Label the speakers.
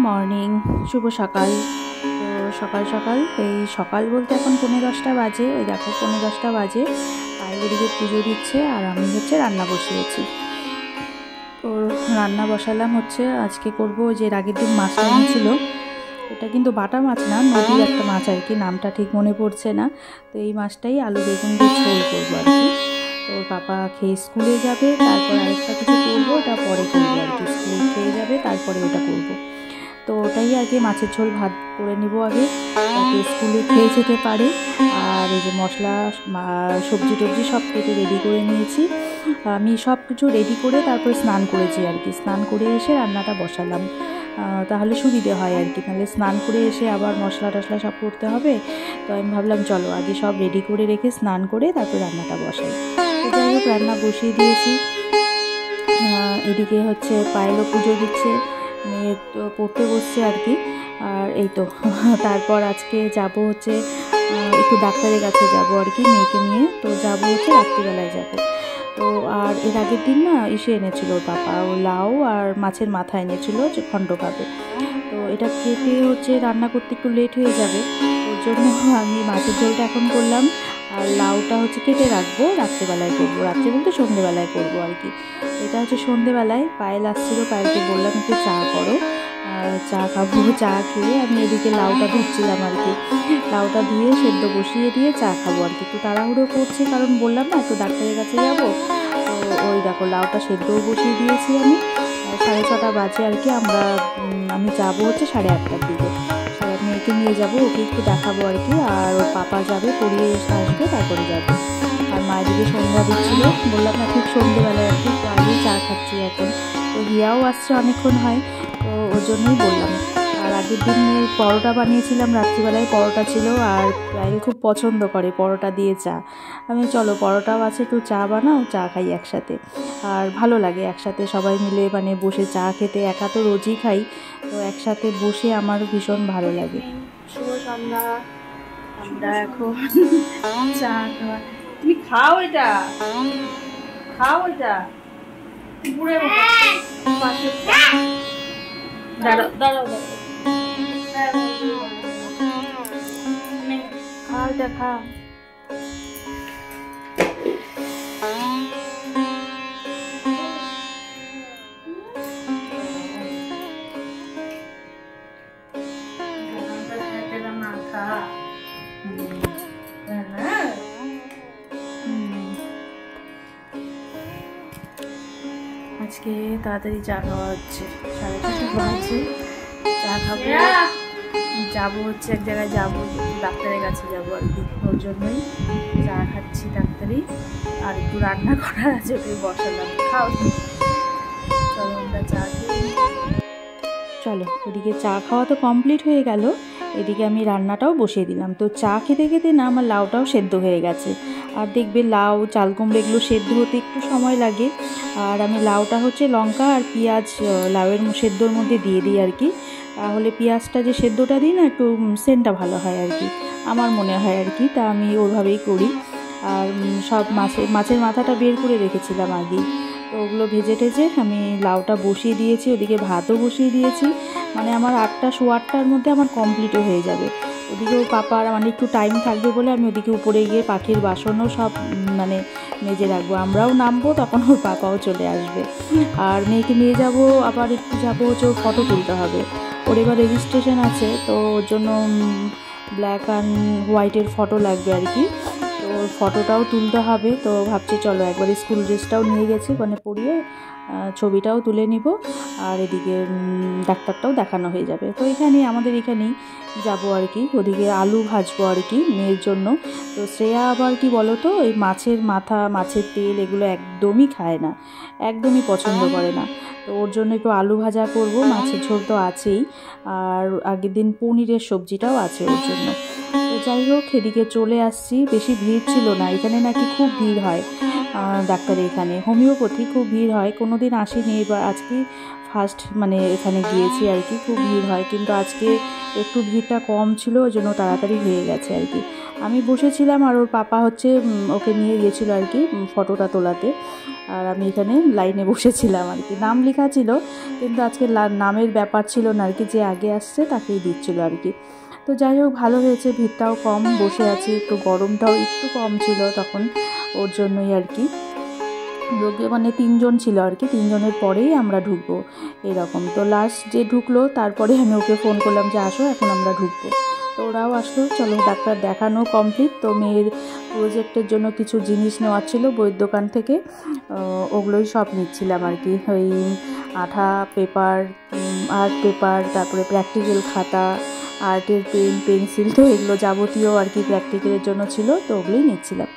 Speaker 1: Morning, শুভ সকাল। তো সকাল সকাল এই সকাল বলতে এখন 10:30 বাজে। ওই দেখো 10:30 বাজে, পায়ের দিকে পুজো দিচ্ছে আর আমি রান্না বসিয়েছি। তো রান্না বসালাম আজকে করব যে আগের দিন মাছটা এনেছিল, এটা কিন্তু বাটা মাছ না, নদীর একটা মাছ আর কি, নামটা ঠিক মনে পড়ছে না। তো এই মাছটাই আলু বেগুন দিয়ে ঝোল করবো আর কি। তো পাপা খেয়ে স্কুলে যাবে, তারপর আরেকটা কিছু করবো, ওটা পরে করবো আর কি। স্কুলে খেয়ে যাবে তারপরে ওটা করবো। তো ওটাই আগে মাছের ঝোল ভাত করে নিব আগে, যাতে স্কুলে খেয়ে যেতে পারে। আর এই যে মশলা সবজি টবজি সব কেটে রেডি করে নিয়েছি। আমি সব কিছু রেডি করে তারপরে স্নান করেছি আর কি। স্নান করে এসে রান্নাটা বসালাম, তাহলে সুবিধে হয় আর কি। তাহলে স্নান করে এসে আবার মশলা টশলা সব করতে হবে। তো আমি ভাবলাম চলো আগে সব রেডি করে রেখে স্নান করে তারপর রান্নাটা বসাই। তো যাই হোক রান্না বসিয়ে দিয়েছি। এদিকে পায়েলও পুজো দিচ্ছে, মেয়ে তো পড়তে বসছে আর কি। আর এই তো তারপর আজকে যাব একটু ডাক্তারের কাছে যাব আর কি, মেয়েকে নিয়ে। তো যাব রাত্রিবেলায় যাব। তো আর এর আগের দিন না এসে এনেছিল ওর পাপা, ও লাউ আর মাছের মাথা এনেছিল যে খণ্ডভাবে। তো এটা কেটে রান্না করতে একটু লেট হয়ে যাবে, ওর জন্য আমি মাছের ঝোলটা এখন করলাম। আর লাউটা কেটে রাখবো, রাত্রেবেলায় করবো। রাত্রে বলতে সন্ধেবেলায় করবো আর কি। এটা সন্ধেবেলায় পায়েল আসছিল, পায়েলকে বললাম একটু চা করো, চা খাবো। চা খেয়ে আমি এদিকে লাউটা ধুচ্ছিলাম আর কি। লাউটা ধুয়ে সেদ্ধ বসিয়ে দিয়ে চা খাবো আর কি। একটু তাড়াহুড়ো করছি, কারণ বললাম না একটু ডাক্তারের কাছে যাবো। তো ওই দেখো লাউটা সেদ্ধও বসিয়ে দিয়েছি আমি। 6:30 বাজে আর কি। আমি যাবো 8:30টার দিকে। মেয়েকে নিয়ে যাবো, ওকে একটু দেখাবো আর কি। আর ওর পাপা যাবে, পড়িয়ে এসে আসবে, তারপরে যাবে। আর মায়ের দিকে সন্ধ্যা দিচ্ছিল, বললাম না ঠিক সন্ধ্যেবেলায় আর কি। তো আগেই চা খাচ্ছি এখন। তো হিয়াও আসছে অনেকক্ষণ হয়, তো ওর জন্যই বললাম। আর আগের দিন পরোটা বানিয়েছিলাম, রাত্রিবেলায় পরোটা ছিল। আর প্রায় খুব পছন্দ করে পরোটা দিয়ে চা। আমি চলো পরোটাও আছে, একটু চা বানাও, চা খাই একসাথে। আর ভালো লাগে একসাথে সবাই মিলে বসে চা খেতে। একা তো রোজই খাই, তো একসাথে বসে আমার ভীষণ ভালো লাগে। শুভ সন্ধ্যা। আমরা এখন চা খাওয়া। তুমি খাও এটা, খাও এটা। দাঁড়াও দাঁড়াও খা এটা, খা। আজকে তাড়াতাড়ি চা খাওয়া হচ্ছে, 6:30 বাজে। চা খাবো, যাবো এক জায়গায় যাবো, ডাক্তারের কাছে যাবো আর কি। ওর জন্যই চা খাচ্ছি তাড়াতাড়ি। আর একটু রান্না করার আছে, ওটাই বসালাম। খাও চলো আমরা চা খেয়ে। চলো ওদিকে চা খাওয়া তো কমপ্লিট হয়ে গেল, এদিকে আমি রান্নাটাও বসিয়ে দিলাম। তো চা খেতে খেতে না আমার লাউটাও সেদ্ধ হয়ে গেছে। আর দেখবে লাউ, চাল কুমড়ো এগুলো সেদ্ধ হতে একটু সময় লাগে। আর আমি লাউটা লঙ্কা আর পেঁয়াজ লাউয়ের সেদ্ধর মধ্যে দিয়ে দিই আর কি। তাহলে পেঁয়াজটা যে সেদ্ধটা দিই না, একটু সেন্টটা ভালো হয় আর কি, আমার মনে হয় আর কি। তা আমি ওইভাবেই করি। আর সব মাছের মাথাটা বের করে রেখেছিলাম আগেই। তো ওগুলো ভেজে টেজে আমি লাউটা বসিয়ে দিয়েছি, ওদিকে ভাতও বসিয়ে দিয়েছি। আমার 8:15টার মধ্যে আমার কমপ্লিটও হয়ে যাবে। ওদিকেও পাপার একটু টাইম থাকবে বলে আমি ওদিকে উপরে গিয়ে পাখির বাসনও সব মেজে রাখবো। আমরাও নামবো, তখন ওর পাপাও চলে আসবে। আর মেয়েকে নিয়ে যাব, আবার একটু যাবো ওর ফটো তুলতে হবে। ওর এবার রেজিস্ট্রেশন আছে, তো ওর জন্য ব্ল্যাক অ্যান্ড হোয়াইটের ফটো লাগবে আর কি। তো ওর ফটোটাও তুলতে হবে। তো ভাবছি চলো একবার স্কুল ড্রেসটাও নিয়ে গেছি, পরিয়ে ছবিটাও তুলে নিব। আর এদিকে ডাক্তারটাও দেখানো হয়ে যাবে। তো আমাদের এখানেই যাবো আর কি। ওদিকে আলু ভাজবো আর কি মেয়ের জন্য। তো শ্রেয়া আবার কি বলো তো, এই মাছের মাথা, মাছের তেল এগুলো একদমই খায় না, একদমই পছন্দ করে না। তো ওর জন্য একটু আলু ভাজা করব, মাছের ঝোল তো আছেই। আর আগের দিন পনিরের সবজিটাও আছে ওর জন্য। তো যাই হোক এদিকে চলে আসছি। বেশি ভিড় ছিল না, এখানে নাকি খুব ভিড় হয় ডাক্তারের এখানে। হোমিওপ্যাথি খুব ভিড় হয়, কোনো দিন আসিনি, এবার আজকে ফার্স্ট এখানে গিয়েছি আর কি। খুব ভিড় হয়, কিন্তু আজকে একটু ভিড়টা কম ছিল, ওই জন্য তাড়াতাড়ি হয়ে গেছে আর কি। আমি বসেছিলাম আর ওর পাপা হচ্ছে ওকে নিয়ে গিয়েছিলো আর কি ফটোটা তোলাতে, আর আমি এখানে লাইনে বসেছিলাম আর কি। নাম লেখা ছিল কিন্তু আজকে নামের ব্যাপার ছিল না আর কি, যে আগে আসছে তাকেই দিচ্ছিলো আর কি। তো যাই হোক ভালো হয়েছে, ভিড়টাও কম, বসে আছি, একটু গরমটাও একটু কম ছিল তখন, ওর জন্যই আর কি। লোকে মানে 3 জন ছিল আর কি, 3 জনের পরেই আমরা ঢুকবো এরকম। তো লাস্ট যে ঢুকলো তারপরে আমি ওকে ফোন করলাম যে আসো এখন আমরা ঢুকবো। তো ওরাও আসলো, চলো ডাক্তার দেখানো কমপ্লিট। তো মেয়ের প্রজেক্টের জন্য কিছু জিনিস নেওয়ার ছিল বইয়ের দোকান থেকে, ওগুলোই সব নিচ্ছিলাম আর কি। ওই আঠা, পেপার, আর্ট পেপার, তারপরে প্র্যাকটিক্যাল খাতা, আর্টের পেন, পেন্সিল, তো এগুলো যাবতীয় আর কি প্র্যাকটিক্যালের জন্য ছিল, তো ওগুলোই নিচ্ছিলাম।